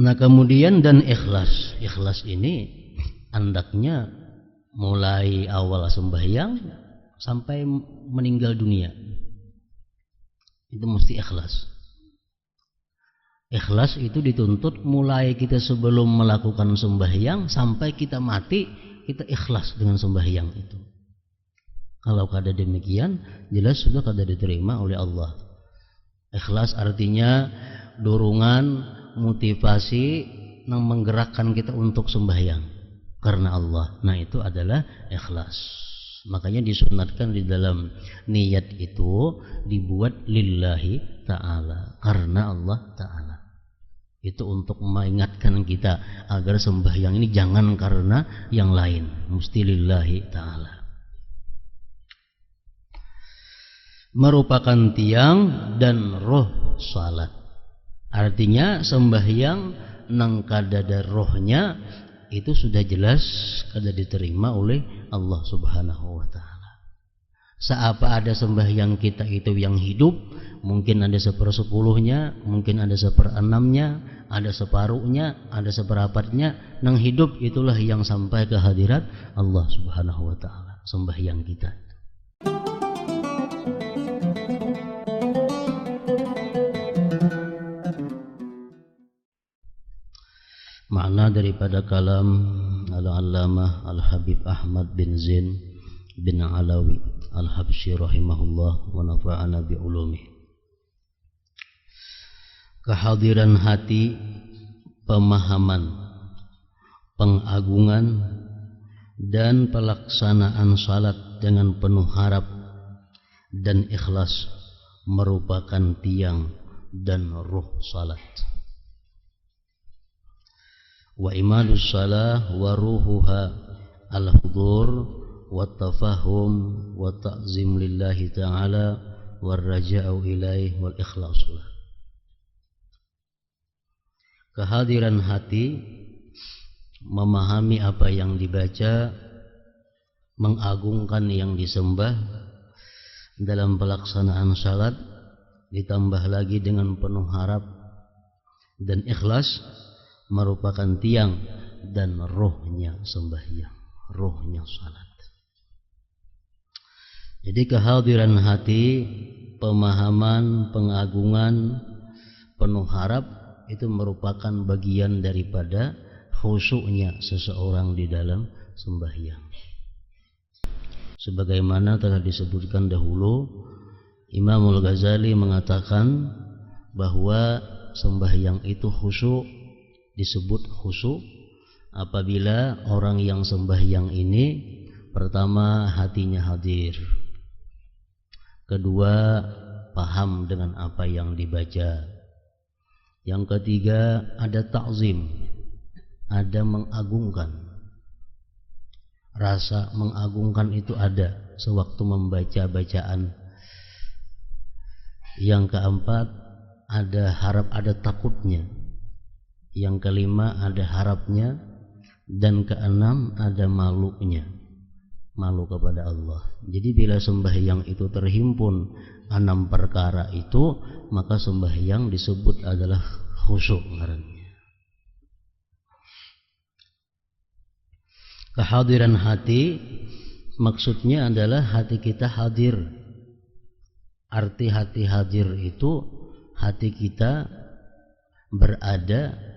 Nah kemudian dan ikhlas. Ikhlas ini hendaknya mulai awal sembahyang sampai meninggal dunia. Itu mesti ikhlas. Ikhlas itu dituntut mulai kita sebelum melakukan sembahyang sampai kita mati, kita ikhlas dengan sembahyang itu. Kalau kada demikian, jelas sudah kada diterima oleh Allah. Ikhlas artinya dorongan, motivasi yang menggerakkan kita untuk sembahyang karena Allah. Nah itu adalah ikhlas. Makanya disunatkan di dalam niat itu dibuat lillahi ta'ala, karena Allah ta'ala. Itu untuk mengingatkan kita agar sembahyang ini jangan karena yang lain, mesti lillahi ta'ala. Merupakan tiang dan roh salat. Artinya sembahyang nang kadada rohnya itu sudah jelas kada diterima oleh Allah Subhanahu wa ta'ala. Seapa ada sembahyang kita itu yang hidup, mungkin ada 1/10-nya, mungkin ada 1/6-nya, ada separuhnya, ada 1/4-nya, nang hidup itulah yang sampai ke hadirat Allah Subhanahu wa ta'ala, sembahyang kita. Makna daripada kalam Al-Allamah Al-Habib Ahmad bin Zain bin Alawi Al-Habsyi rahimahullah wa nafa'ana bi'ulumih. Kehadiran hati, pemahaman, pengagungan dan pelaksanaan salat dengan penuh harap dan ikhlas merupakan tiang dan ruh salat. Wa imadus salah wa ruhuha al-hudur wa tafahum wa ta'zim lillahi ta'ala wa raja'u ilaih wal ikhlasulah. Kehadiran hati, memahami apa yang dibaca, mengagungkan yang disembah dalam pelaksanaan salat, ditambah lagi dengan penuh harap dan ikhlas, merupakan tiang dan rohnya sembahyang, rohnya salat. Jadi kehadiran hati, pemahaman, pengagungan, penuh harap itu merupakan bagian daripada khusyuknya seseorang di dalam sembahyang. Sebagaimana telah disebutkan dahulu, Imam Al-Ghazali mengatakan bahwa sembahyang itu khusyuk, disebut khusyuk apabila orang yang sembahyang ini pertama hatinya hadir, kedua paham dengan apa yang dibaca, yang ketiga ada ta'zim, ada mengagungkan, rasa mengagungkan itu ada sewaktu membaca bacaan, yang keempat ada harap, ada takutnya, yang kelima ada harapnya, dan keenam ada malunya, malu kepada Allah. Jadi bila sembahyang itu terhimpun 6 perkara itu, maka sembahyang disebut adalah khusyuk ngarannya. Kehadiran hati maksudnya adalah hati kita hadir. Arti hati hadir itu hati kita berada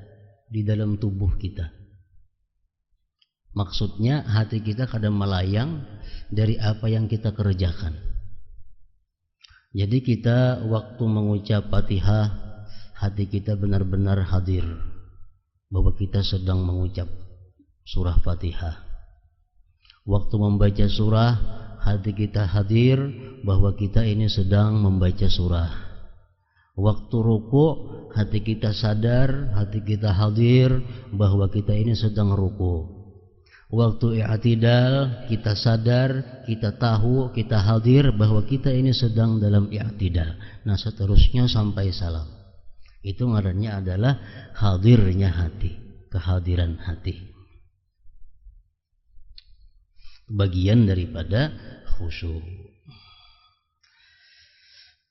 di dalam tubuh kita. Maksudnya hati kita kadang melayang dari apa yang kita kerjakan. Jadi kita waktu mengucap Fatihah, hati kita benar-benar hadir bahwa kita sedang mengucap surah Fatihah. Waktu membaca surah, hati kita hadir bahwa kita ini sedang membaca surah. Waktu ruku, hati kita sadar, hati kita hadir bahwa kita ini sedang ruku. Waktu i'tidal, kita sadar, kita tahu, kita hadir bahwa kita ini sedang dalam i'tidal. Nah seterusnya sampai salam. Itu ngarannya adalah hadirnya hati, kehadiran hati. Bagian daripada khusyuk.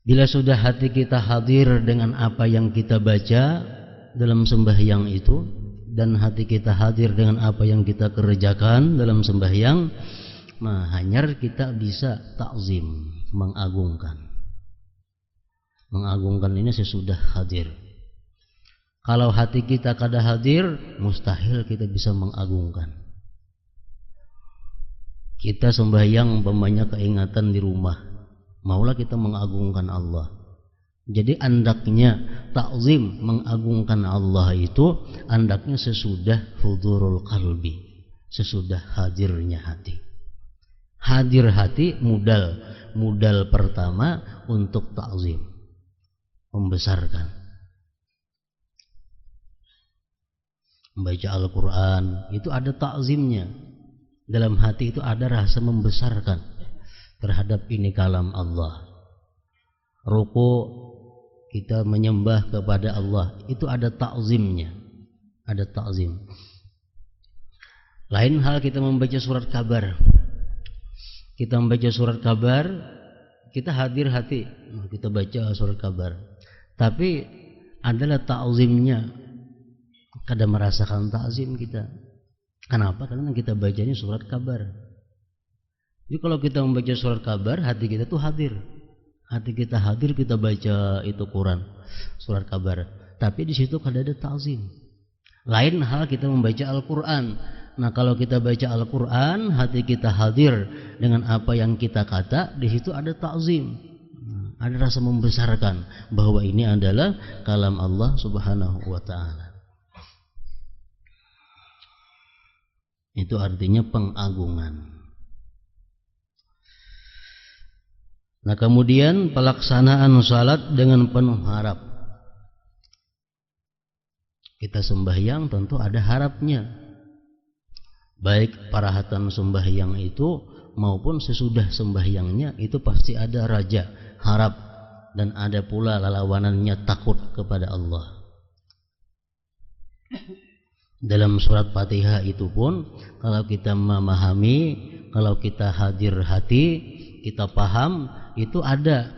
Bila sudah hati kita hadir dengan apa yang kita baca, dalam sembahyang itu dan hati kita hadir dengan apa yang kita kerjakan dalam sembahyang, hanya kita bisa takzim, mengagungkan. Mengagungkan ini sesudah hadir. Kalau hati kita kada hadir, mustahil kita bisa mengagungkan. Kita sembahyang umpamanya keingatan di rumah, maulah kita mengagungkan Allah. Jadi andaknya takzim, mengagungkan Allah itu andaknya sesudah hudurul qalbi, sesudah hadirnya hati. Hadir hati modal pertama untuk takzim, membesarkan. Membaca Al-Quran itu ada takzimnya. Dalam hati itu ada rasa membesarkan terhadap ini kalam Allah. Ruku kita menyembah kepada Allah, itu ada takzimnya, ada takzim. Lain hal kita membaca surat kabar. Kita membaca surat kabar, kita hadir hati, kita baca surat kabar. Tapi adalah takzimnya, kada merasakan takzim kita. Kenapa? Karena kita bacanya surat kabar. Jadi kalau kita membaca surat kabar, hati kita tuh hadir. Hati kita hadir, kita baca itu Quran, surat kabar. Tapi di situ kada ada takzim. Lain hal kita membaca Al-Quran. Nah, kalau kita baca Al-Quran, hati kita hadir dengan apa yang kita kata, di situ ada takzim. Ada rasa membesarkan bahwa ini adalah kalam Allah Subhanahu wa ta'ala. Itu artinya pengagungan. Nah, kemudian pelaksanaan salat dengan penuh harap. Kita sembahyang tentu ada harapnya. Baik parahatan sembahyang itu maupun sesudah sembahyangnya itu pasti ada raja, harap, dan ada pula lawanannya takut kepada Allah. Dalam surat Fatihah itu pun kalau kita memahami, kalau kita hadir hati, kita paham, itu ada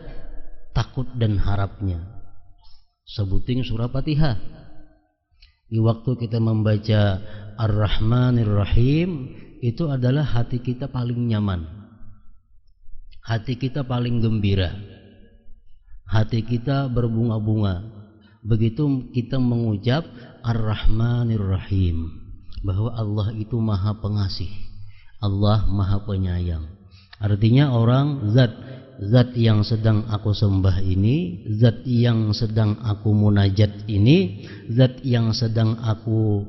takut dan harapnya. Sebutin surat Fatihah. Di waktu kita membaca Ar-Rahmanir Rahim, itu adalah hati kita paling nyaman. Hati kita paling gembira. Hati kita berbunga-bunga. Begitu kita mengucap Ar-Rahmanir Rahim, bahwa Allah itu maha pengasih, Allah maha penyayang. Artinya orang zat yang sedang aku sembah ini, zat yang sedang aku munajat ini, zat yang sedang aku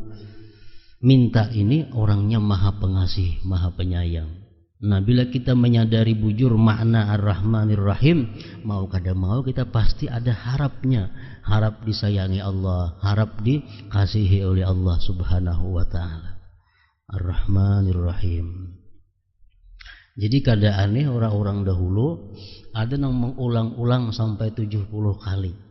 minta ini, orangnya maha pengasih, maha penyayang. Nah, bila kita menyadari bujur makna Ar-Rahmanir Rahim, mau kada mau kita pasti ada harapnya, harap disayangi Allah, harap dikasihi oleh Allah Subhanahu wa ta'ala. Ar-Rahmanir Rahim. Jadi kada aneh orang-orang dahulu ada yang mengulang-ulang sampai 70 kali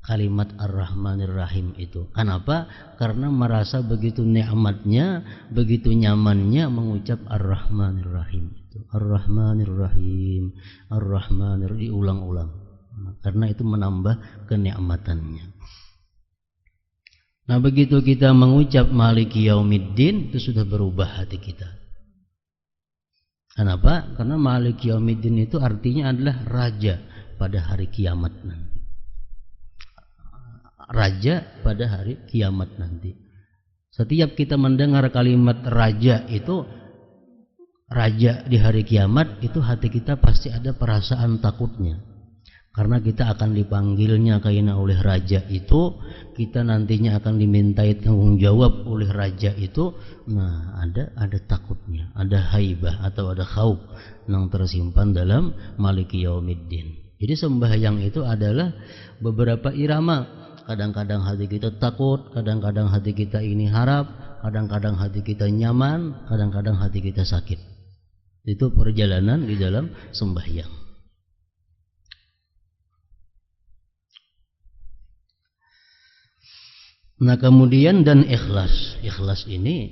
kalimat Ar-Rahmanir Rahim itu. Kenapa? Karena merasa begitu nikmatnya, begitu nyamannya mengucap Ar-Rahmanir Rahim itu. Ar-Rahmanir Rahim, Ar-Rahmanir, diulang-ulang. Karena itu menambah kenikmatannya. Nah, begitu kita mengucap Maliki Yaumiddin, itu sudah berubah hati kita. Kenapa? Karena Maliki Yaumiddin itu artinya adalah raja pada hari kiamat nanti. Raja pada hari kiamat nanti. Setiap kita mendengar kalimat raja itu, raja di hari kiamat, itu hati kita pasti ada perasaan takutnya. Karena kita akan dipanggilnya kaina oleh raja itu, kita nantinya akan dimintai tanggung jawab oleh raja itu. Nah, ada takutnya, ada haibah atau ada khauf yang tersimpan dalam Maliki Yaumiddin. Jadi sembahyang itu adalah beberapa irama. Kadang-kadang hati kita takut, kadang-kadang hati kita ini harap, kadang-kadang hati kita nyaman, kadang-kadang hati kita sakit. Itu perjalanan di dalam sembahyang. Nah, kemudian dan ikhlas. Ikhlas ini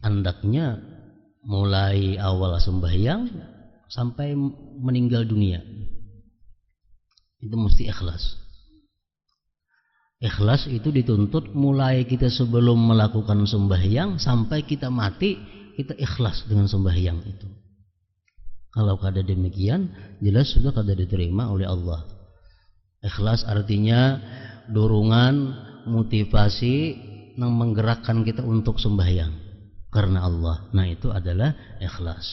hendaknya mulai awal sembahyang sampai meninggal dunia. Itu mesti ikhlas. Ikhlas itu dituntut mulai kita sebelum melakukan sembahyang sampai kita mati, kita ikhlas dengan sembahyang itu. Kalau kada demikian, jelas sudah kada diterima oleh Allah. Ikhlas artinya dorongan, motivasi yang menggerakkan kita untuk sembahyang karena Allah. Nah, itu adalah ikhlas.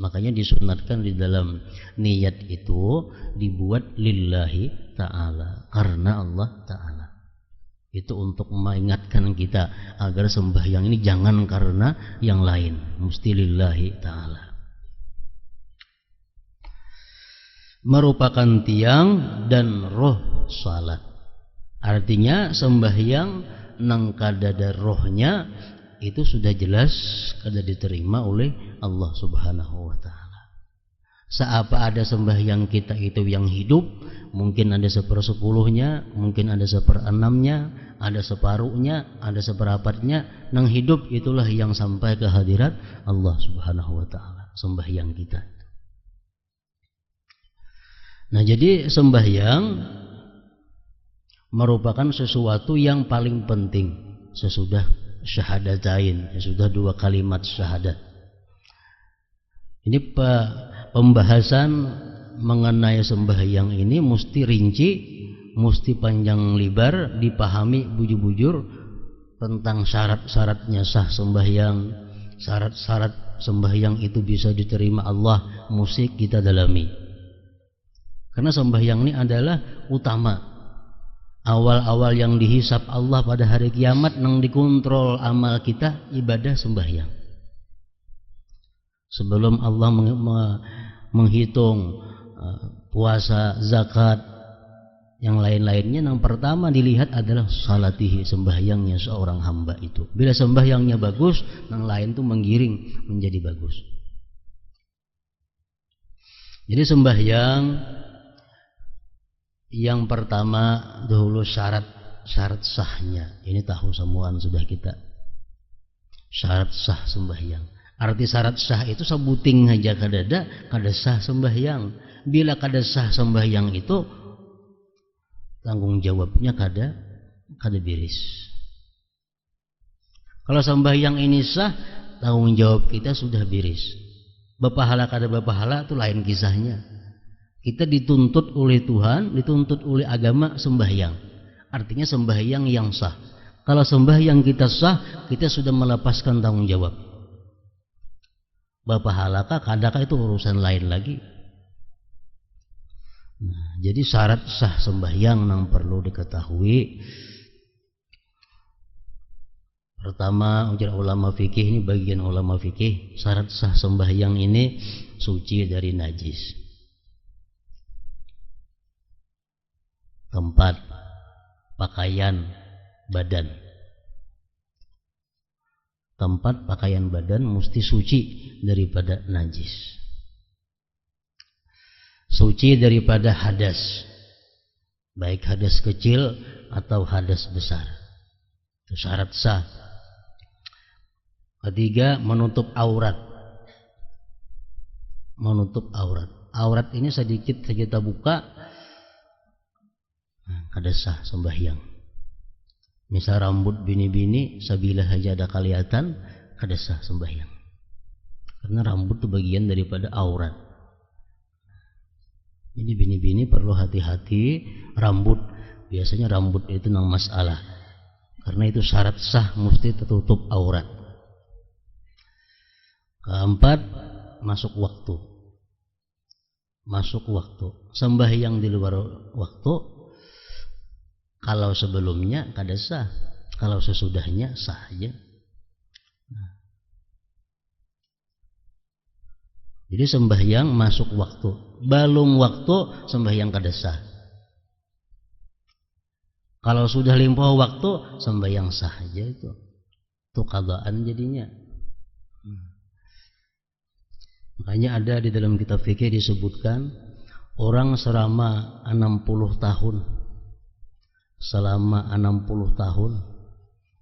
Makanya disunatkan di dalam niat itu dibuat lillahi ta'ala, karena Allah ta'ala. Itu untuk mengingatkan kita agar sembahyang ini jangan karena yang lain, mesti lillahi ta'ala. Merupakan tiang dan roh salat. Artinya sembahyang nang kadada rohnya itu sudah jelas kada diterima oleh Allah Subhanahu wa ta'ala. Seapa ada sembahyang kita itu yang hidup, mungkin ada 1/10-nya, mungkin ada 1/6-nya, ada separuhnya, ada 1/4-nya, nang hidup itulah yang sampai ke hadirat Allah Subhanahu wa ta'ala, sembahyang kita. Nah, jadi sembahyang merupakan sesuatu yang paling penting sesudah syahadatain, sesudah 2 kalimat syahadat. Ini pembahasan mengenai sembahyang ini mesti rinci, mesti panjang lebar, dipahami bujur-bujur tentang syarat-syaratnya sah sembahyang, syarat-syarat sembahyang itu bisa diterima Allah, mesti kita dalami. Karena sembahyang ini adalah utama. Awal-awal yang dihisap Allah pada hari kiamat nang dikontrol amal kita ibadah sembahyang. Sebelum Allah menghitung puasa, zakat, yang lain-lainnya, yang pertama dilihat adalah salatihi, sembahyangnya seorang hamba itu. Bila sembahyangnya bagus, yang lain itu menggiring menjadi bagus. Jadi sembahyang yang pertama dahulu syarat sahnya. Ini tahu semuaan sudah kita. Syarat sah sembahyang. Arti syarat sah itu sebuting aja kada sah sembahyang. Bila kada sah sembahyang itu tanggung jawabnya kada beres. Kalau sembahyang ini sah, tanggung jawab kita sudah beres. Berpahala kada berpahala itu lain kisahnya. Kita dituntut oleh Tuhan, dituntut oleh agama sembahyang. Artinya sembahyang yang sah. Kalau sembahyang kita sah, kita sudah melepaskan tanggung jawab. Berpahalakah, kadakah itu urusan lain lagi. Nah, jadi syarat sah sembahyang yang perlu diketahui. Pertama, ujar ulama fikih, ini bagian ulama fikih, syarat sah sembahyang ini suci dari najis. Tempat, pakaian, badan. Tempat, pakaian, badan mesti suci daripada najis. Suci daripada hadas, baik hadas kecil atau hadas besar. Itu syarat sah. Ketiga, menutup aurat. Menutup aurat. Aurat ini sedikit saja kita buka, kada sah sembahyang. Misal rambut bini-bini sabila saja ada kelihatan, kada sah sembahyang. Karena rambut itu bagian daripada aurat. Jadi bini-bini perlu hati-hati rambut. Biasanya rambut itu nang masalah. Karena itu syarat sah mesti tertutup aurat. Keempat, masuk waktu. Masuk waktu. Sembahyang di luar waktu, kalau sebelumnya kada sah, kalau sesudahnya sah aja. Nah. Jadi sembahyang masuk waktu, belum waktu sembahyang kada sah. Kalau sudah limpah waktu sembahyang sah aja itu qadaan jadinya. Makanya ada di dalam kitab fikih disebutkan orang selama 60 tahun. Selama 60 tahun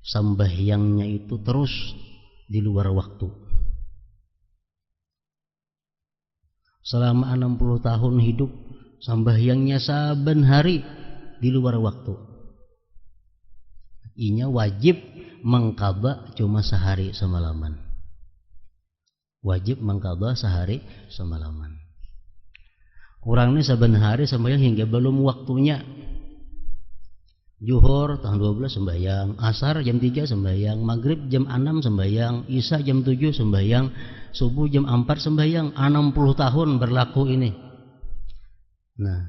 sembahyangnya itu terus di luar waktu. Selama 60 tahun hidup sembahyangnya saben hari di luar waktu. Inya wajib mengqadha cuma sehari semalaman. Wajib mengqadha sehari semalaman. Orang ini saben hari sembahyang hingga belum waktunya. Zuhur tanggal 12 sembahyang, asar jam 3 sembahyang, maghrib jam 6 sembahyang, isya jam 7 sembahyang, subuh jam 4 sembahyang. 60 tahun berlaku ini. Nah,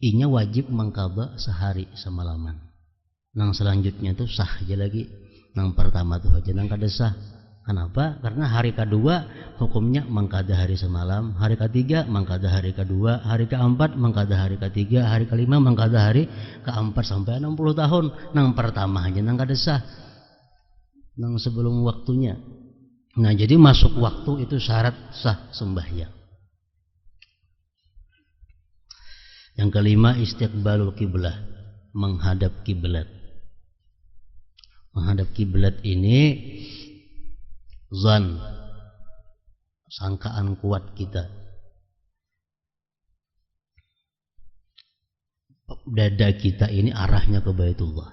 inya wajib mengqadha sehari semalaman. Nang selanjutnya tuh sah aja lagi. Nang pertama tuh aja nang kada sah. Kenapa? Karena hari kedua hukumnya mengqadha hari semalam, hari ketiga mengqadha hari kedua, hari keempat mengqadha hari ketiga, hari kelima mengqadha hari keempat sampai 60 tahun. Nang pertama aja nang kada sah. Nang sebelum waktunya. Nah, jadi masuk waktu itu syarat sah sembahyang. Yang kelima, istiqbalul kiblah, menghadap kiblat. Menghadap kiblat ini zan, sangkaan kuat kita. Dada kita ini arahnya ke Baitullah.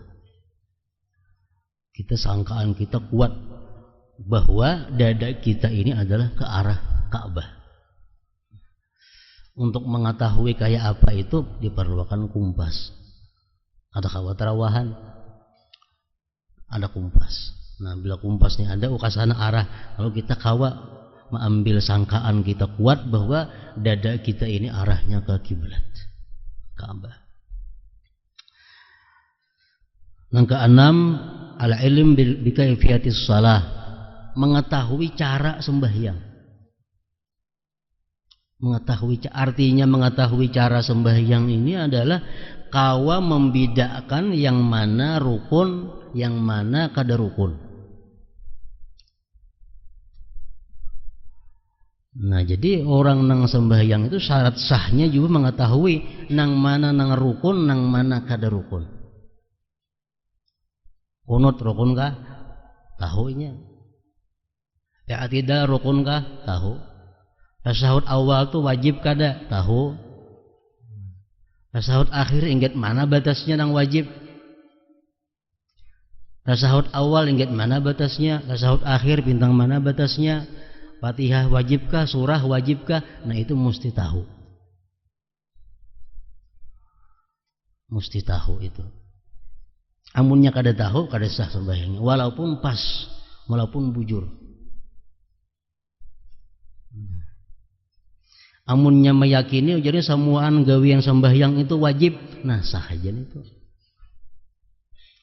Kita sangkaan kita kuat bahwa dada kita ini adalah ke arah Ka'bah. Untuk mengetahui kayak apa itu diperlukan kompas. Ada kawatarawahan, ada kompas. Nah, bila kompasnya ada, ke sana arah. Lalu kita kawa mengambil sangkaan kita kuat bahwa dada kita ini arahnya ke kiblat Ka'bah. Yang keenam, al-ilm bi kaifiyatis shalah, mengetahui cara sembahyang. Artinya mengetahui cara sembahyang ini adalah kawa membedakan yang mana rukun, yang mana kada rukun. Nah, jadi orang nang sembahyang itu syarat sahnya juga mengetahui nang mana nang rukun, nang mana kada rukun. Kunut rukun kah? Tahunya. I'tidal rukun kah? Tahu. Tasahud awal tu wajib kada? Tahu. Tasahud akhir ingat mana batasnya nang wajib? Tasahud awal ingat mana batasnya? Tasahud akhir bintang mana batasnya? Fatihah wajibkah? Surah wajibkah? Nah, itu mesti tahu. Mesti tahu itu. Amunnya kada tahu, kada sah sembahyangnya. Walaupun pas, walaupun bujur. Amunnya meyakini jadi semuaan gawian sembahyang itu wajib, nah sah aja itu.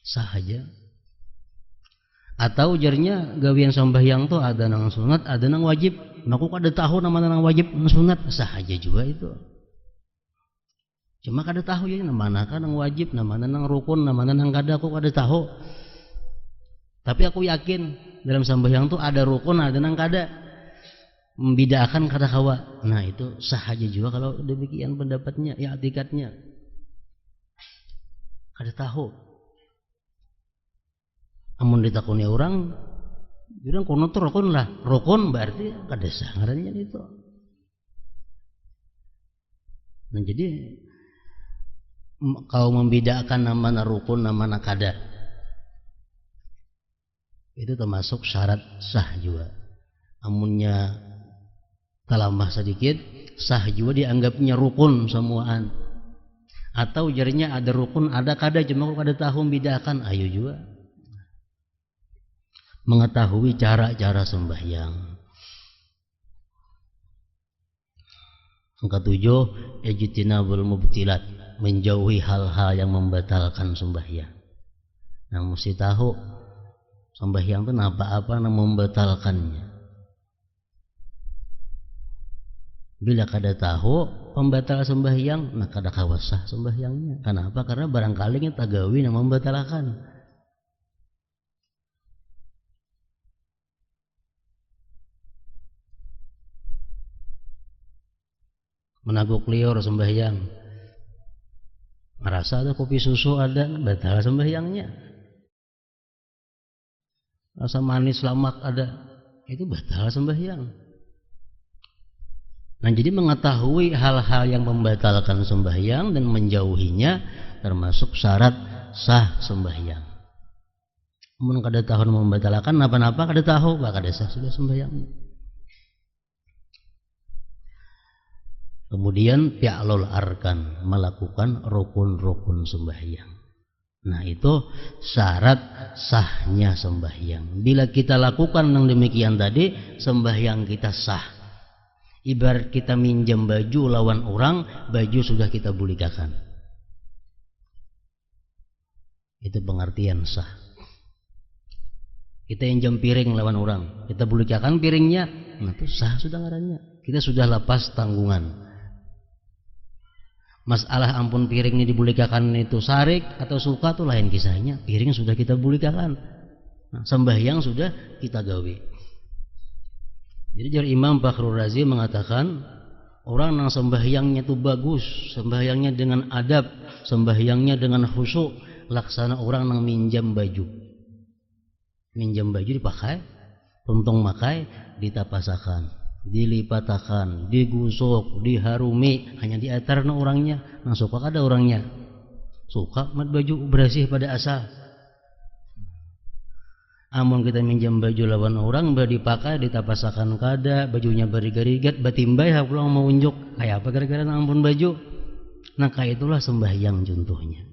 Sah aja. Atau ujarnya gawian sembahyang tuh ada nang sunat, ada nang wajib. Maku kada tahu nama nang wajib, nang sunat, sah aja juga itu. Cuma kada tahu ya mana kan nang wajib, nama nang rukun, nama nang kada aku kada tahu. Tapi aku yakin dalam sembahyang tuh ada rukun, ada nang kada. Membedakan kada kawa. Nah, itu sah aja juga kalau demikian pendapatnya, ya etikatnya. Kada tahu. Amun ditakuni orang bilang kono tuh rukun lah. Rukun berarti kada sah ngarannya itu. Nah, jadi kau membedakan nama rukun, nama kada. Itu termasuk syarat sah juga. Amunnya talamah sedikit, sah juga dianggapnya rukun semuaan. Atau jarinya ada rukun, ada kada, cuma kada tahu membedakan, ayo juga. Mengetahui cara-cara sembahyang. Yang ketujuh, ijtinabul mubtilat, menjauhi hal-hal yang membatalkan sembahyang. Nah, mesti tahu sembahyang itu apa-apa yang membatalkannya. Bila kada tahu pembatal sembahyang, nah kada kawasah sembahyangnya. Kenapa? Karena barangkali kita tagawi yang membatalkan. Menaguk liur sembahyang, merasa ada kopi susu ada, batal sembahyangnya. Rasa manis lamak ada, itu batal sembahyang. Nah, jadi mengetahui hal-hal yang membatalkan sembahyang dan menjauhinya termasuk syarat sah sembahyang. mun kada tahu membatalkan napa-napa kada tahu ba kada sah sudah sembahyang. Kemudian fi'lul arkan, melakukan rukun-rukun sembahyang. Nah, itu syarat sahnya sembahyang. Bila kita lakukan yang demikian tadi, sembahyang kita sah. Ibarat kita minjam baju lawan orang, baju sudah kita bulikakan. Itu pengertian sah. Kita injam piring lawan orang, kita bulikakan piringnya, nah itu sah sudah ngarannya. Kita sudah lepas tanggungan. Masalah ampun piring ini dibulikakan itu sarik atau suka itu lain kisahnya. Piring sudah kita bulikakan, nah, sembahyang sudah kita gawe. Jadi dari Imam Fakhrul Razi mengatakan orang yang sembahyangnya itu bagus, sembahyangnya dengan adab, sembahyangnya dengan khusyuk, laksana orang yang minjam baju. Minjam baju dipakai, tuntung makai, ditapasakan, dilipatakan, digusok, diharumi, hanya diatar na orangnya. Nah suka ada orangnya, suka mat baju bersih pada asal. Amun kita minjam baju lawan orang, dipakai, ditapasakan kada, bajunya berigat-rigat, batimbay pulang mau unjuk, kayak apa gara-gara ampun baju. Nah kayak itulah sembahyang contohnya.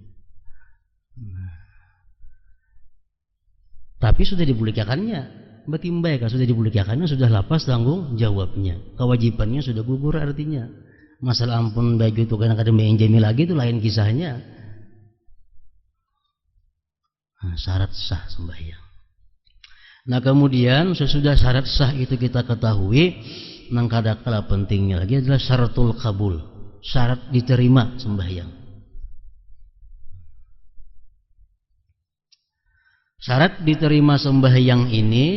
Tapi sudah dibulikakannya, batimbay kan sudah dibulikakannya, sudah lepas tanggung jawabnya, kewajibannya sudah gugur artinya. Masalah ampun baju itu kan kada menjami lagi itu lain kisahnya. Nah, syarat sah sembahyang. Nah kemudian sesudah syarat sah itu kita ketahui, nang kada kalah pentingnya lagi adalah syaratul qabul, syarat diterima sembahyang. Syarat diterima sembahyang ini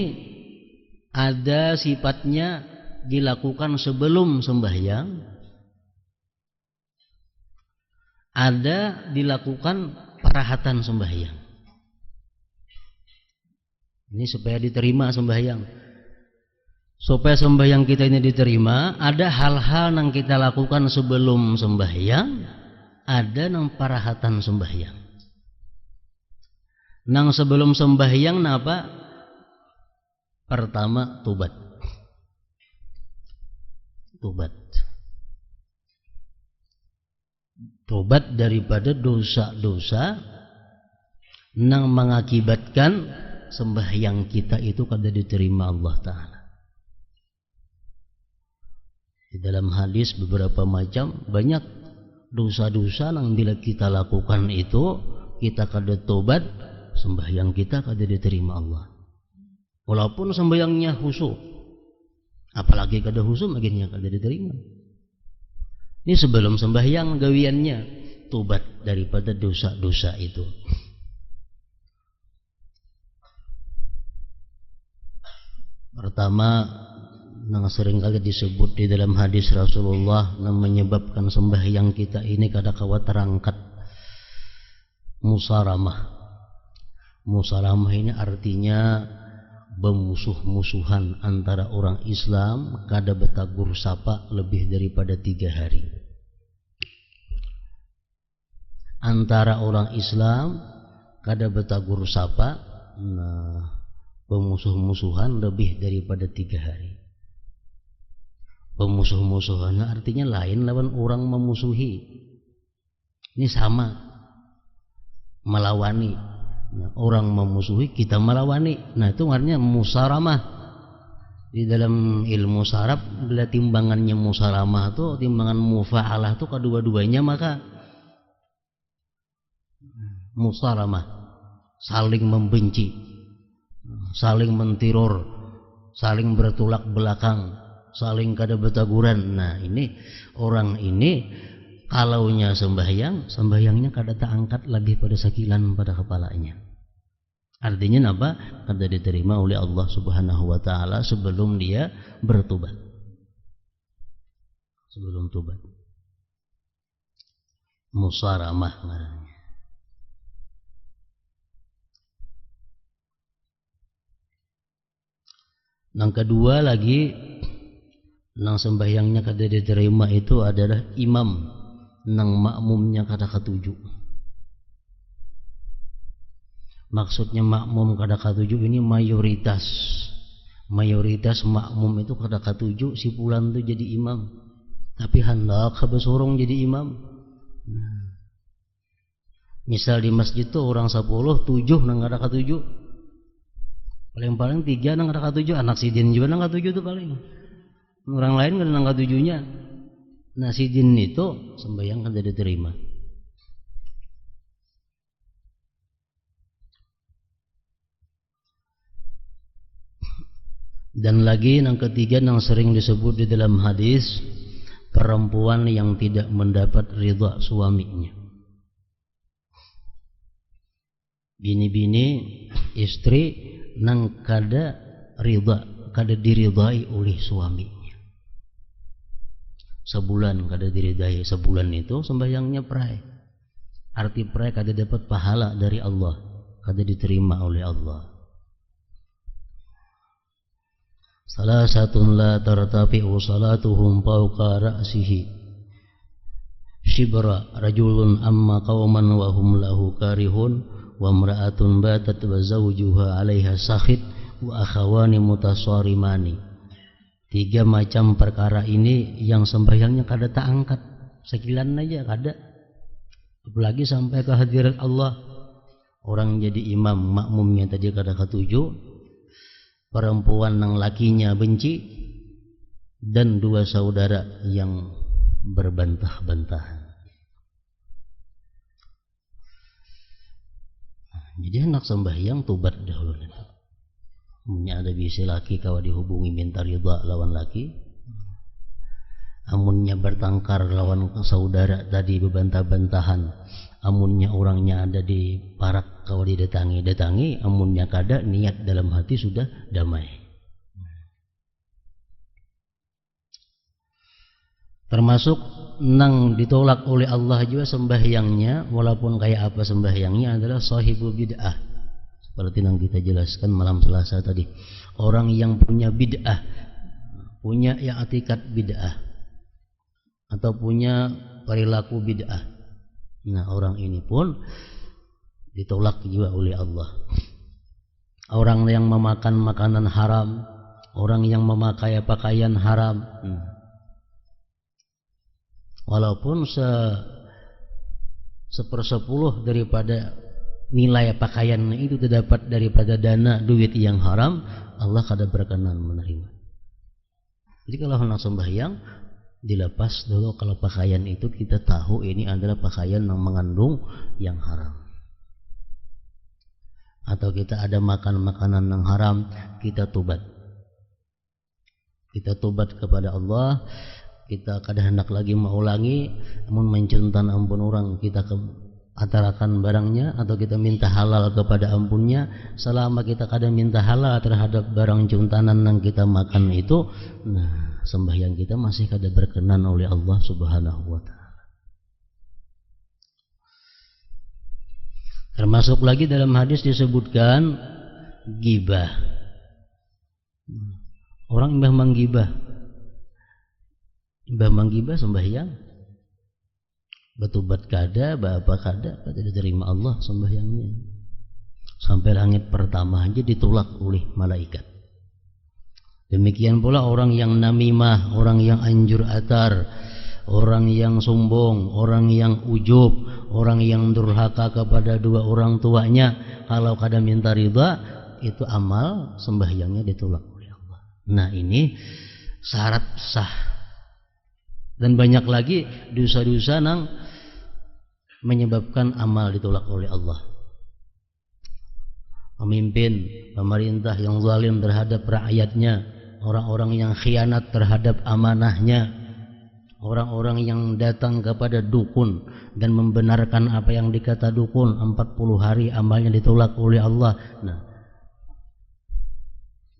ada sifatnya dilakukan sebelum sembahyang, ada dilakukan parahatan sembahyang. Ini supaya diterima sembahyang. Supaya sembahyang kita ini diterima, ada hal-hal yang kita lakukan sebelum sembahyang, ada yang parahatan sembahyang. Nang sebelum sembahyang napa? Pertama tobat. Tobat. Tobat daripada dosa-dosa nang mengakibatkan sembahyang kita itu kada diterima Allah Ta'ala. Di dalam hadis beberapa macam banyak dosa-dosa nang bila kita lakukan itu kita kada tobat, sembahyang kita kada diterima Allah. Walaupun sembahyangnya khusyuk, apalagi kada khusyuk akhirnya kada diterima. Ini sebelum sembahyang gawiannya tobat daripada dosa-dosa itu. Pertama, yang sering kali disebut di dalam hadis Rasulullah yang menyebabkan sembahyang kita ini kada kawa terangkat, musaramah. Musalamah ini artinya bermusuh-musuhan antara orang Islam, kada betagur sapa lebih daripada 3 hari. Antara orang Islam kada betagur sapa, nah, bermusuh-musuhan lebih daripada 3 hari. Pemusuh-musuhan artinya lain lawan orang memusuhi. Ini sama, melawani. Nah, orang memusuhi kita melawani. Nah itu artinya musaramah. Di dalam ilmu saraf bila timbangannya musaramah itu timbangan mufa'alah itu kedua-duanya maka musaramah, saling membenci, saling mentiror, saling bertolak belakang, saling kada betaguran. Nah ini orang ini kalaunya sembahyang, sembahyangnya kada terangkat lagi pada sakilan pada kepalanya. Artinya apa? Kada diterima oleh Allah Subhanahu wa Ta'ala sebelum dia bertobat. Sebelum tobat. Musaramah namanya. Yang kedua lagi, nang sembahyangnya kada diterima itu adalah imam nang makmumnya kada ketuju. Maksudnya makmum kada katuju ini mayoritas makmum itu kada katuju si fulan itu jadi imam, tapi hendak habesurung jadi imam. Misal di masjid tuh orang 10, 7 nang kada katuju, paling 3 nang kada katuju, anak sidin juga nang katuju tuh paling, orang lain kada nang katujunya. Nah sidin itu sembahyang kada diterima. Dan lagi yang ketiga yang sering disebut di dalam hadis, perempuan yang tidak mendapat ridha suaminya. Bini-bini istri nang kada diridai oleh suaminya. Sebulan kada diridai, sebulan itu sembahyangnya prai. Arti prai kada dapat pahala dari Allah, kada diterima oleh Allah. Salah satu la tartafi'u salatuhum fawqa ra'sihi shibra rajulun amma qauman wa hum lahu karihun wa imra'atun batat wa zawjuha 'alaiha sakhit wa akhawani mutasarimani. 3 macam perkara ini yang sembahyangnya kada tak angkat, sekilan aja kada, apalagi sampai ke hadirat Allah. Orang jadi imam, makmumnya tadi kada katuju, perempuan nang lakinya benci, dan 2 saudara yang berbantah-bantahan. Jadi hendak sembahyang tobat dahulu. Punya ada bisa laki kawa dihubungi minta ridha lawan laki, amunnya bertengkar lawan saudara tadi berbantah-bantahan, amunnya orangnya ada di parak kalau didatangi, amunnya kada niat dalam hati sudah damai. Termasuk nang ditolak oleh Allah juga sembahyangnya, walaupun kayak apa sembahyangnya, adalah sahibul bid'ah. Seperti yang kita jelaskan malam Selasa tadi, orang yang punya bid'ah, punya i'tikad bid'ah, atau punya perilaku bid'ah. Nah orang ini pun ditolak juga oleh Allah. Orang yang memakan makanan haram, orang yang memakai pakaian haram, walaupun 1/10 daripada nilai pakaian itu terdapat daripada dana duit yang haram, Allah kada berkenan menerima. Jadi kalau hendak sembahyang, dilepas dulu kalau pakaian itu kita tahu ini adalah pakaian yang mengandung yang haram. Atau kita ada makan makanan yang haram, kita tobat. Kita tobat kepada Allah, kita kada hendak lagi mengulangi, namun mencuntan ampun orang, kita atarakan barangnya atau kita minta halal kepada ampunnya. Selama kita kada minta halal terhadap barang cuntanan yang kita makan itu, nah sembahyang kita masih kada berkenan oleh Allah Subhanahu wa ta'ala. Termasuk lagi dalam hadis disebutkan gibah. Orang imbah menggibah sembahyang, bertobat kada, apa kada diterima Allah sembahyangnya. Sampai langit pertama aja ditolak oleh malaikat. Demikian pula orang yang namimah, orang yang anjur atar, orang yang sombong, orang yang ujub, orang yang durhaka kepada 2 orang tuanya, kalau kada minta ridha, itu amal sembahyangnya ditolak oleh Allah. Nah ini syarat sah. Dan banyak lagi dosa-dosa yang menyebabkan amal ditolak oleh Allah. Pemimpin, pemerintah yang zalim terhadap rakyatnya, orang-orang yang khianat terhadap amanahnya, orang-orang yang datang kepada dukun dan membenarkan apa yang dikata dukun, 40 hari amalnya ditolak oleh Allah. Nah,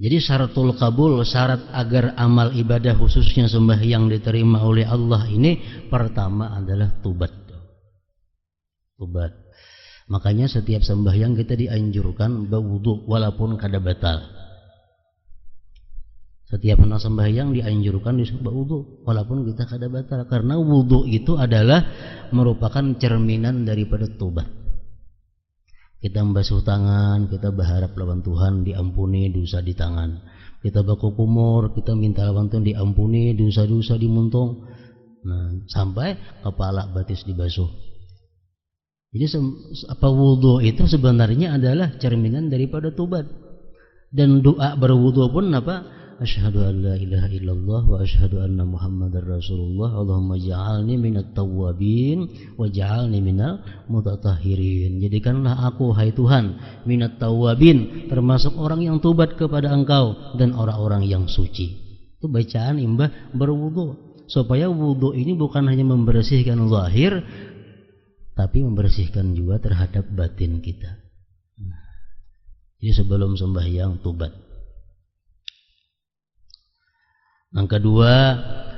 jadi syaratul kabul, syarat agar amal ibadah khususnya sembahyang diterima oleh Allah ini, pertama adalah tobat. Makanya setiap sembahyang kita dianjurkan berwudu walaupun kada batal. Setiap hendak sembahyang dianjurkan berwudu walaupun kita kada batal, karena wudu itu adalah merupakan cerminan daripada tobat. Kita membasuh tangan, kita berharap lawan Tuhan diampuni dosa di tangan. Kita baku kumur, kita minta lawan Tuhan diampuni dosa-dosa di muntung. Nah, sampai kepala batis dibasuh. Jadi wudhu itu sebenarnya adalah cerminan daripada tobat. Dan doa berwudhu pun apa? Asyhadu an la ilaha illallah wa asyhadu anna Muhammadar Rasulullah. Allahumma ja'alni minat tawwabin wa ja'alni minal mutatahhirin. Jadikanlah aku, hai Tuhan, minat tawwabin, termasuk orang yang tobat kepada Engkau, dan orang-orang yang suci. Itu bacaan imbah berwudu, supaya wudu ini bukan hanya membersihkan zahir, tapi membersihkan juga terhadap batin kita. Jadi sebelum sembahyang tobat. Yang kedua,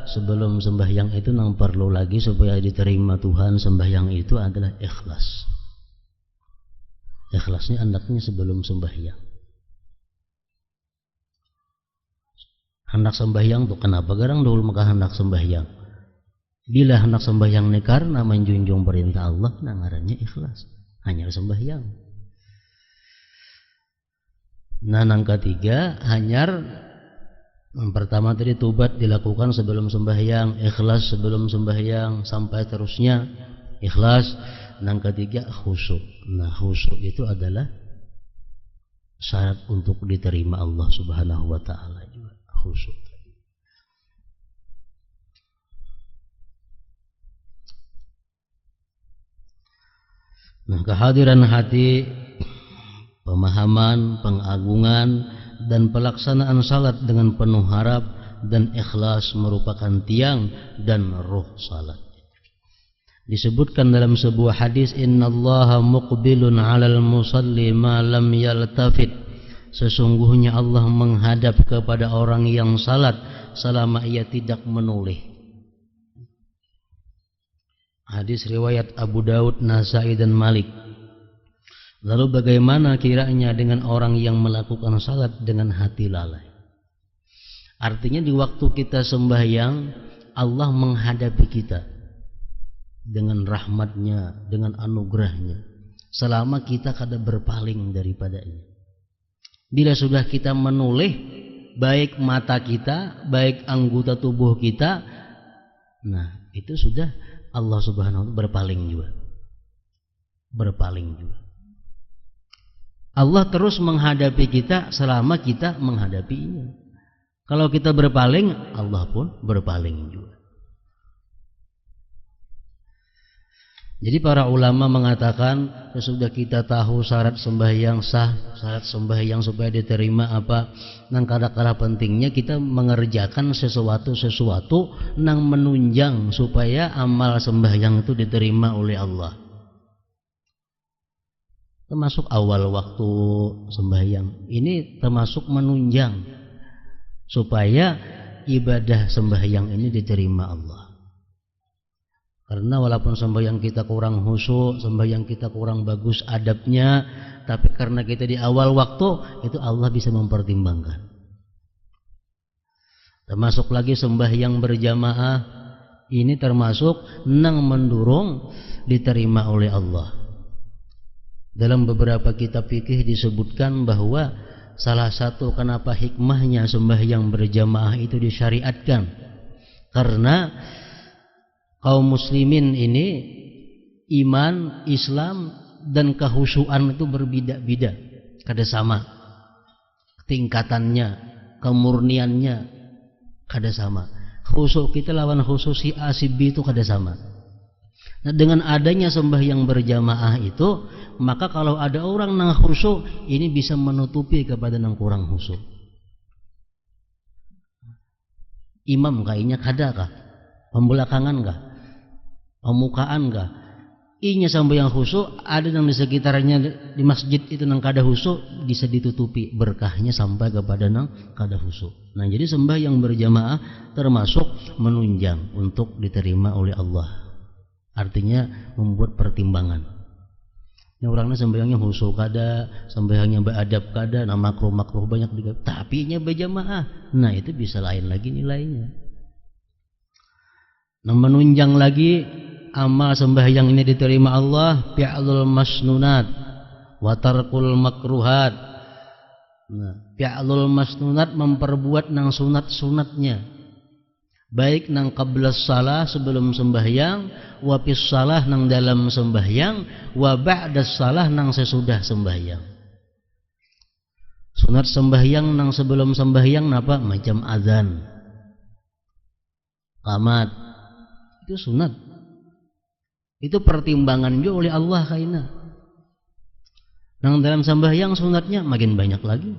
sebelum sembahyang itu yang perlu lagi supaya diterima Tuhan sembahyang itu adalah ikhlas. Ikhlasnya hendaknya sebelum sembahyang. Hendak sembahyang tuh kenapa? Garang dulu maka hendak sembahyang. Bila hendak sembahyang ini karena menjunjung perintah Allah, nah ngarannya ikhlas. Hanya sembahyang. Nah, yang ketiga, hanyar yang pertama tadi tobat dilakukan sebelum sembahyang, ikhlas sebelum sembahyang, sampai terusnya ikhlas. Yang ketiga khusyuk. Nah, khusyuk itu adalah syarat untuk diterima Allah Subhanahu wa taala juga, khusyuk. Nah, kehadiran hati, pemahaman, pengagungan dan pelaksanaan salat dengan penuh harap dan ikhlas merupakan tiang dan ruh salat. Disebutkan dalam sebuah hadis, innallaha muqbilun 'alal musalli ma lam yaltafit. Sesungguhnya Allah menghadap kepada orang yang salat selama ia tidak menoleh. Hadis riwayat Abu Daud, Nasai dan Malik. Lalu bagaimana kiranya dengan orang yang melakukan salat dengan hati lalai? Artinya di waktu kita sembahyang, Allah menghadapi kita dengan rahmatnya, dengan anugerahnya, selama kita kada berpaling daripadanya. Bila sudah kita menoleh, baik mata kita, baik anggota tubuh kita, nah itu sudah Allah Subhanahu wa ta'ala berpaling juga. Berpaling juga. Allah terus menghadapi kita selama kita menghadapinya. Kalau kita berpaling, Allah pun berpaling juga. Jadi para ulama mengatakan, sesudah kita tahu syarat sembahyang sah, syarat sembahyang supaya diterima apa, nang kada-kada pentingnya kita mengerjakan sesuatu nang menunjang supaya amal sembahyang itu diterima oleh Allah. Termasuk awal waktu sembahyang ini termasuk menunjang supaya ibadah sembahyang ini diterima Allah. Karena walaupun sembahyang kita kurang khusyuk, sembahyang kita kurang bagus adabnya, tapi karena kita di awal waktu itu Allah bisa mempertimbangkan. Termasuk lagi sembahyang berjamaah ini termasuk nang mendorong diterima oleh Allah. Dalam beberapa kitab fikih disebutkan bahwa salah satu kenapa hikmahnya sembahyang berjamaah itu disyariatkan, karena kaum muslimin ini iman, Islam dan kehusuan itu berbeda-beda, kada sama tingkatannya, kemurniannya kada sama. Khusyuk kita lawan khusyuk si A si B itu kada sama. Nah, dengan adanya sembahyang berjamaah itu, maka kalau ada orang nang khusyuk, ini bisa menutupi kepada nang kurang khusyuk. Imam kayaknya kada kah? Pembelakangan kah? Pemukaan kah? Inya sembahyang khusyuk, ada yang di sekitarnya di masjid itu nang kada khusyuk, bisa ditutupi berkahnya sampai kepada nang kada khusyuk. Nah, jadi sembahyang berjamaah termasuk menunjang untuk diterima oleh Allah. Artinya membuat pertimbangan. Ini orangnya sembahyangnya khusyuk kada, sembahyangnya beradab kada, nah makruh banyak juga. Tapi nya berjamaah, nah itu bisa lain lagi nilainya. Nah, menunjang lagi amal sembahyang ini diterima Allah, fi'lul masnunat, wa tarkul makruhat. Nah, fi'lul masnunat memperbuat nang sunat-sunatnya. Baik nang qablas salah sebelum sembahyang, wa fis salah nang dalam sembahyang, wa ba'das salah nang sesudah sembahyang. Sunat sembahyang nang sebelum sembahyang napa? Macam azan, qamat. Itu sunat. Itu pertimbangan juga oleh Allah kaina. Nang dalam sembahyang sunatnya makin banyak lagi.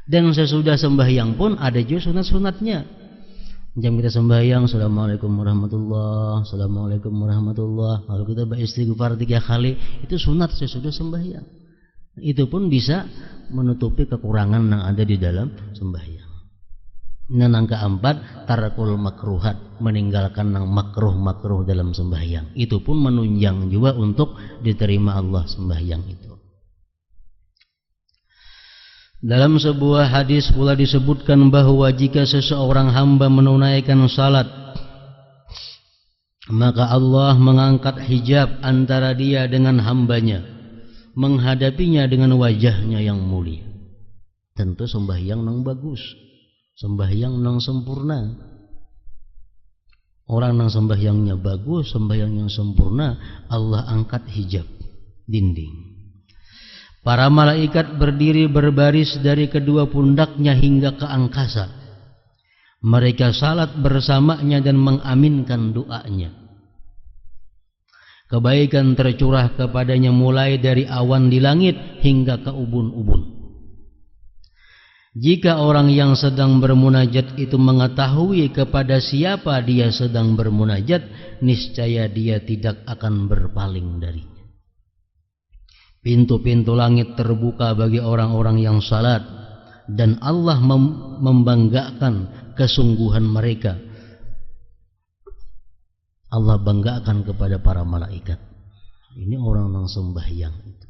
Dan sesudah sembahyang pun ada juga sunat-sunatnya. Jam kita sembahyang, Assalamualaikum warahmatullah, Assalamualaikum warahmatullah. Lalu kita beristighfar 3 kali, itu sunat sesudah sembahyang. Itu pun bisa menutupi kekurangan yang ada di dalam sembahyang. Nah, yang keempat, tarakul makruhat, meninggalkan yang makruh dalam sembahyang. Itu pun menunjang juga untuk diterima Allah sembahyang itu. Dalam sebuah hadis pula disebutkan bahwa jika seseorang hamba menunaikan salat, maka Allah mengangkat hijab antara dia dengan hambanya, menghadapinya dengan wajahnya yang mulia. Tentu sembahyang nang bagus, sembahyang nang sempurna. Orang nang sembahyangnya bagus, sembahyang yang sempurna, Allah angkat hijab dinding. Para malaikat berdiri berbaris dari kedua pundaknya hingga ke angkasa. Mereka salat bersamanya dan mengaminkan doanya. Kebaikan tercurah kepadanya mulai dari awan di langit hingga ke ubun-ubun. Jika orang yang sedang bermunajat itu mengetahui kepada siapa dia sedang bermunajat, niscaya dia tidak akan berpaling darinya. Pintu-pintu langit terbuka bagi orang-orang yang salat, dan Allah membanggakan kesungguhan mereka. Allah banggakan kepada para malaikat. Ini orang yang sembahyang itu.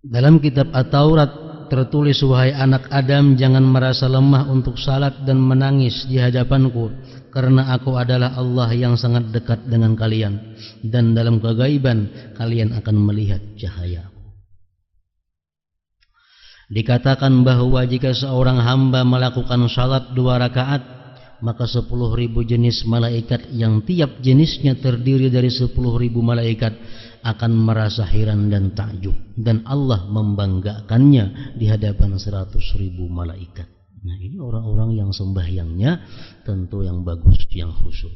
Dalam kitab At-Taurat tertulis, wahai anak Adam, jangan merasa lemah untuk salat dan menangis di hadapanku, karena aku adalah Allah yang sangat dekat dengan kalian, dan dalam kegaiban kalian akan melihat cahaya. Dikatakan bahwa jika seorang hamba melakukan salat 2 rakaat, maka 10.000 jenis malaikat yang tiap jenisnya terdiri dari 10.000 malaikat akan merasa heran dan takjub, dan Allah membanggakannya di hadapan 100.000 malaikat. Nah, ini orang-orang yang sembahyangnya tentu yang bagus, yang khusyuk.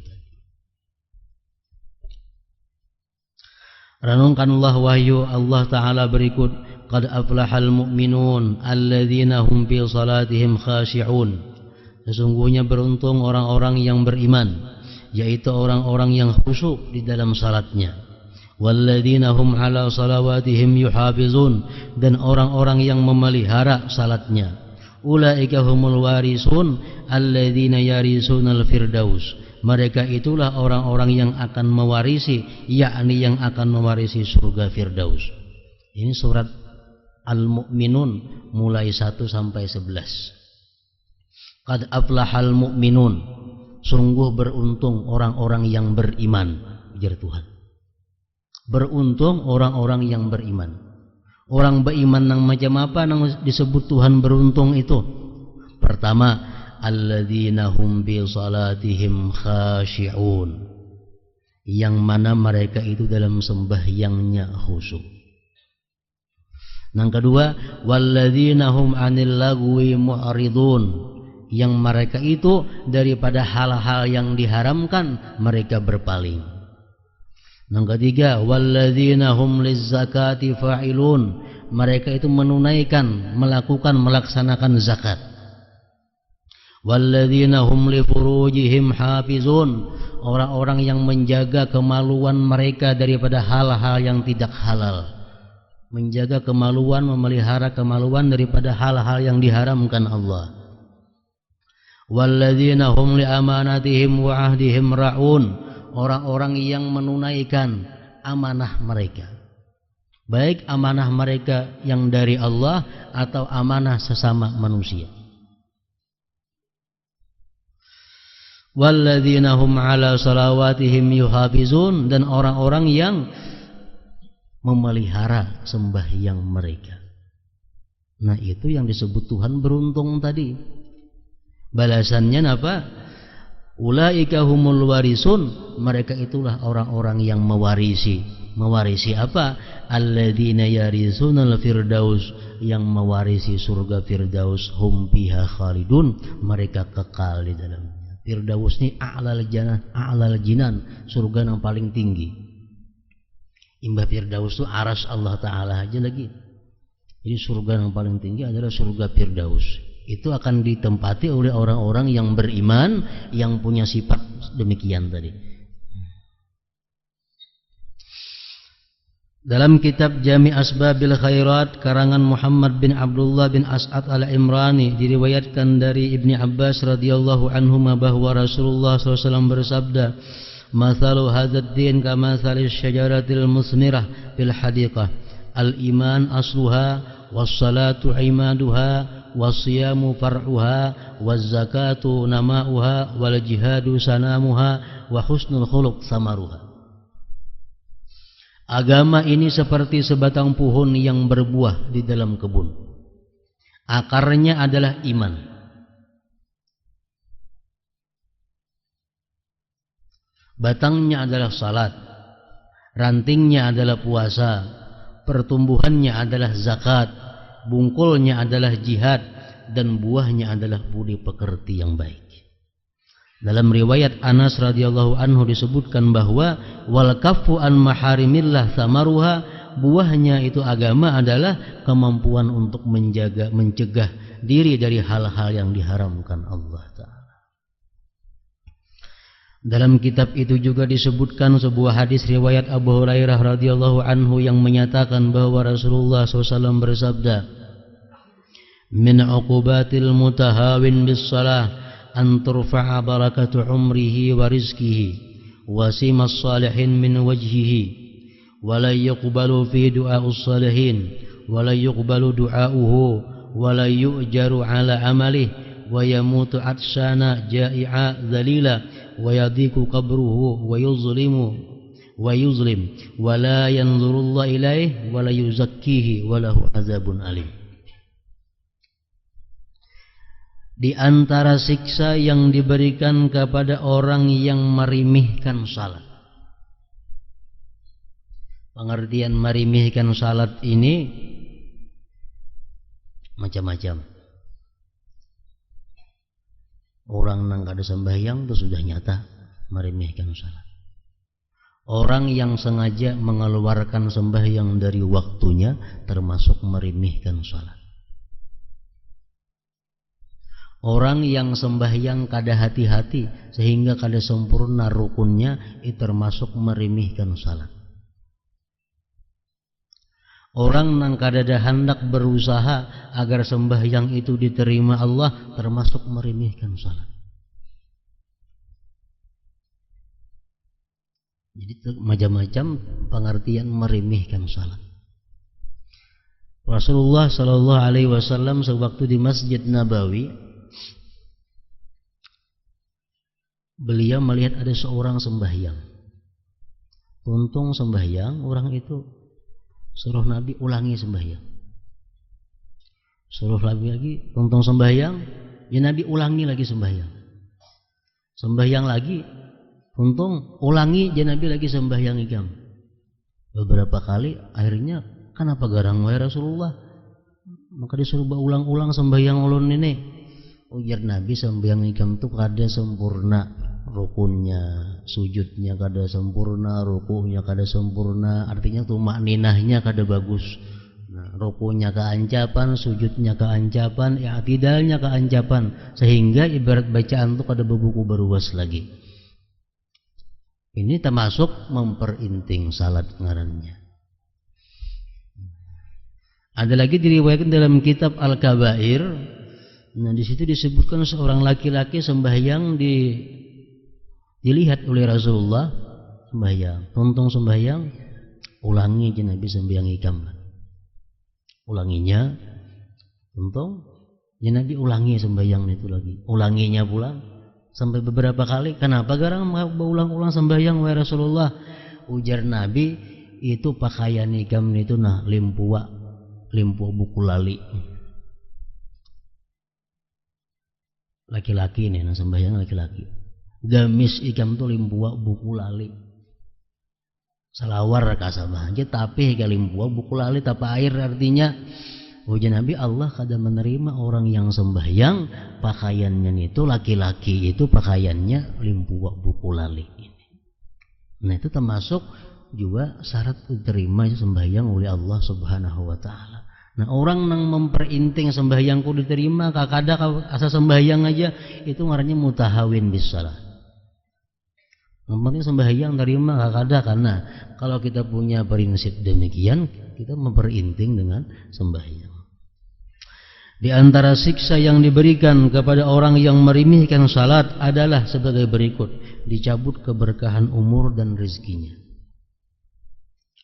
Renungkanlah wahyu Allah Ta'ala berikut. Qad aflahal mu'minun alladzina hum fi salatihim khashi'un. Sesungguhnya beruntung orang-orang yang beriman, yaitu orang-orang yang khusyuk di dalam salatnya. Walladzina hum ala salawatihim yuhafizun, dan orang-orang yang memelihara salatnya. Ulaika humul warisun alladzina yarisunal firdaus. Mereka itulah orang-orang yang akan mewarisi, yakni yang akan mewarisi surga Firdaus. Ini surat Al-Mu'minun mulai 1 sampai 11. Qad aflahal mu'minun, sungguh beruntung orang-orang yang beriman, ujar Tuhan. Beruntung orang-orang yang beriman. Orang beriman yang macam apa yang disebut Tuhan beruntung itu? Pertama, alladzina hum bi salatihim khashi'un, yang mana mereka itu dalam sembahyangnya khusyuk. Yang kedua, walladzina hum 'anil lagwi mu'ridun, yang mereka itu daripada hal-hal yang diharamkan mereka berpaling. Yang ketiga, walladzina hum lizzakati fa'ilun, mereka itu menunaikan, melaksanakan zakat. Walladzina hum li furujihim hafizun, orang-orang yang menjaga kemaluan mereka daripada hal-hal yang tidak halal. Menjaga kemaluan, memelihara kemaluan daripada hal-hal yang diharamkan Allah. Walladzina hum li amanatihim wa ahdihim ra'un, orang-orang yang menunaikan amanah mereka, baik amanah mereka yang dari Allah atau amanah sesama manusia. walladzina hum ala salawatihim yuhafizun, dan orang-orang yang memelihara sembahyang mereka. Nah, itu yang disebut Tuhan beruntung tadi. Balasannya apa? Ulaika humul warisun, mereka itulah orang-orang yang mewarisi. Mewarisi apa? Alladzina yarisunal firdaus, yang mewarisi surga firdaus, hum fiha khalidun, mereka kekal di dalamnya. Firdaus ini a'lal jinan, surga yang paling tinggi. Imbah firdaus itu aras Allah Ta'ala aja lagi. Jadi surga yang paling tinggi adalah surga firdaus. Itu akan ditempati oleh orang-orang yang beriman, yang punya sifat demikian tadi. Dalam kitab Jami' Asbabil Khairat karangan Muhammad bin Abdullah bin As'ad al-Imrani, diriwayatkan dari Ibni Abbas radhiyallahu anhuma bahwa Rasulullah SAW bersabda, "Mathalu hadzal din kamathalis syajaratil musmirah fil hadiqah, al-iman asluha was-salatu imaduha was-siyamu far'uha waz-zakatu nama'uha wal jihadu sanamuha wa husnul khuluq samaruha." Agama ini seperti sebatang pohon yang berbuah di dalam kebun. Akarnya adalah iman. Batangnya adalah salat. Rantingnya adalah puasa. Pertumbuhannya adalah zakat. Bungkulnya adalah jihad. Dan buahnya adalah budi pekerti yang baik. Dalam riwayat Anas radhiyallahu anhu disebutkan bahwa wal kaffu an maharimillah samaruha, buahnya itu agama adalah kemampuan untuk mencegah diri dari hal-hal yang diharamkan Allah Ta'ala. Dalam kitab itu juga disebutkan sebuah hadis riwayat Abu Hurairah radhiyallahu anhu yang menyatakan bahwa Rasulullah SAW bersabda, "Min uqubatil mutahawin bis salah an turfa'a barakatu umrihi wa rizkihi wa simas salihin min wajhihi wa la yuqbalu fi du'a'us salihin wa la yuqbalu du'a'uhu wa la yu'jaru ala amalihi wa yamutu atshana ja'i'a dhalila wa yadiku qabruhu wa yuzlim wa la yanzurullah ilaih wa la yuzakkihi wa lahu azabun alim." Di antara siksa yang diberikan kepada orang yang merimihkan salat. Pengertian merimihkan salat ini macam-macam. Orang yang kada sembahyang itu sudah nyata merimihkan salat. Orang yang sengaja mengeluarkan sembahyang dari waktunya termasuk merimihkan salat. Orang yang sembahyang kada hati-hati sehingga kada sempurna rukunnya, itu termasuk merimihkan salat. Orang yang kada ada hendak berusaha agar sembahyang itu diterima Allah, termasuk merimihkan salat. Jadi macam-macam pengertian merimihkan salat. Rasulullah Shallallahu Alaihi Wasallam sewaktu di Masjid Nabawi, beliau melihat ada seorang sembahyang. Untung sembahyang, orang itu suruh Nabi ulangi sembahyang. Suruh Nabi lagi, untung sembahyang, ya Nabi ulangi lagi sembahyang. Sembahyang lagi, untung ulangi, ya Nabi lagi sembahyang ikam. Beberapa kali, akhirnya kenapa garang wae Rasulullah? Maka disuruh ulang-ulang sembahyang ulun ini. Ujar Nabi, sembahyang ikam itu kada sempurna rukunnya, sujudnya kada sempurna, rukunya kada sempurna, artinya tumakninahnya kada bagus. Nah, rukunya keancapan, sujudnya keancapan, i'tidalnya keancapan, sehingga ibarat bacaan itu kada bebuku beruas lagi. Ini termasuk memperinting salat ngarannya. Ada lagi diriwayatkan dalam kitab Al-Kabair. Nah, di situ disebutkan seorang laki-laki sembahyang dilihat oleh Rasulullah sembahyang. Tuntung sembahyang, ulangi aja Nabi sembahyang ikam. Ulanginya, tuntung, ya Nabi ulangi sembahyang itu lagi. Ulanginya pulang, Sampai beberapa kali. Kenapa garang berulang-ulang sembahyang wahai Rasulullah? Ujar Nabi, itu pakaian ikam itu nah limpua buku lali. Laki-laki nih, nah sembahyang laki-laki. Gamis ikam tuh limpua buku lali. Salawar kasabah aja tapi limpua buku lali tapa air, artinya ujar Nabi, Allah kada menerima orang yang sembahyang pakaiannya itu laki-laki itu pakaiannya limpua buku lali ini. Nah itu termasuk juga syarat diterima sembahyang oleh Allah Subhanahu wa taala. Nah orang yang memperinting sembahyangku diterima, kakada asa sembahyang aja itu ngarannya mutahawin bisalah. Yang penting sembahyang terima kakada, karena kalau kita punya prinsip demikian kita memperinting dengan sembahyang. Di antara siksa yang diberikan kepada orang yang meremehkan salat adalah sebagai berikut: dicabut keberkahan umur dan rezekinya.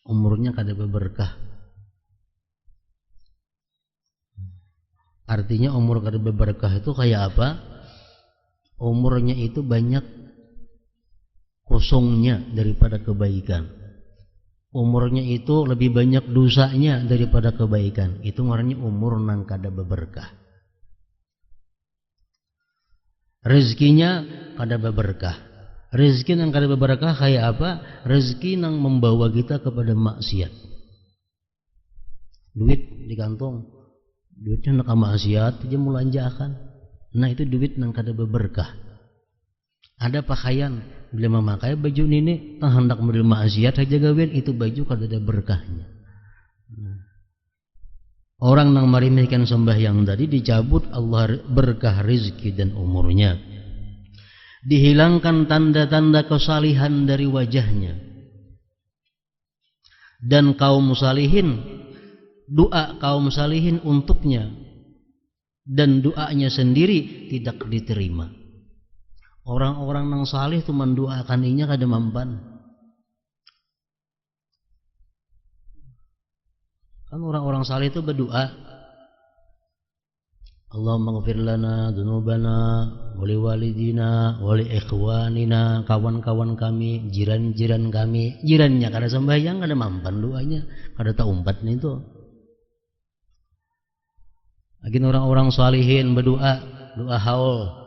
Umurnya kada berberkah. Artinya umur kada berberkah itu kayak apa? Umurnya itu banyak kosongnya daripada kebaikan. Umurnya itu lebih banyak dosanya daripada kebaikan. Itu ngarannya umur nang kada berberkah. Rezekinya kada berberkah. Rezeki nang kada berberkah kayak apa? Rezeki nang membawa kita kepada maksiat. Duit di kantong, duitnya nak maksiat aja mulanjakan. Nah itu duit nang kada berberkah. Ada pakaian bila memakai baju ini hendak menerima maksiat aja gawin, itu baju kada ada berkahnya. Orang nang meremehkan sembahyang tadi dicabut Allah berkah rezeki dan umurnya. Dihilangkan tanda-tanda kesalihan dari wajahnya. Dan kaum salihin, doa kaum salihin untuknya dan doanya sendiri tidak diterima. Orang-orang yang salih itu mendoakan inya kada mampan. Kan orang-orang salih itu berdoa, Allahumma ghfir lana dzunubana wa li walidina wa li ikhwanina, kawan-kawan kami, jiran-jiran kami. Jirannya kada sembahyang kada mampan doanya, kada taumpat nih itu. Lagi orang-orang salihin berdoa, doa haul.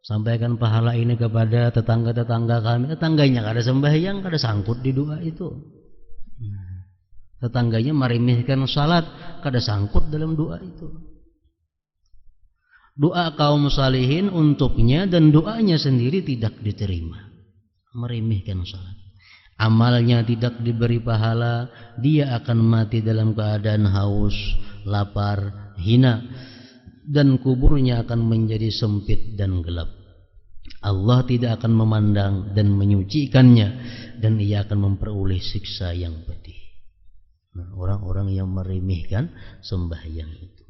Sampaikan pahala ini kepada tetangga-tetangga kami. Tetangganya kada sembahyang, kada sangkut di doa itu. Tetangganya meremehkan salat, kada sangkut dalam doa itu. Doa kaum salihin untuknya dan doanya sendiri tidak diterima. Meremehkan salat. Amalnya tidak diberi pahala, dia akan mati dalam keadaan haus, lapar, hina, dan kuburnya akan menjadi sempit dan gelap. Allah tidak akan memandang dan menyucikannya, dan ia akan memperoleh siksa yang pedih. Nah, orang-orang yang meremehkan sembahyang itu.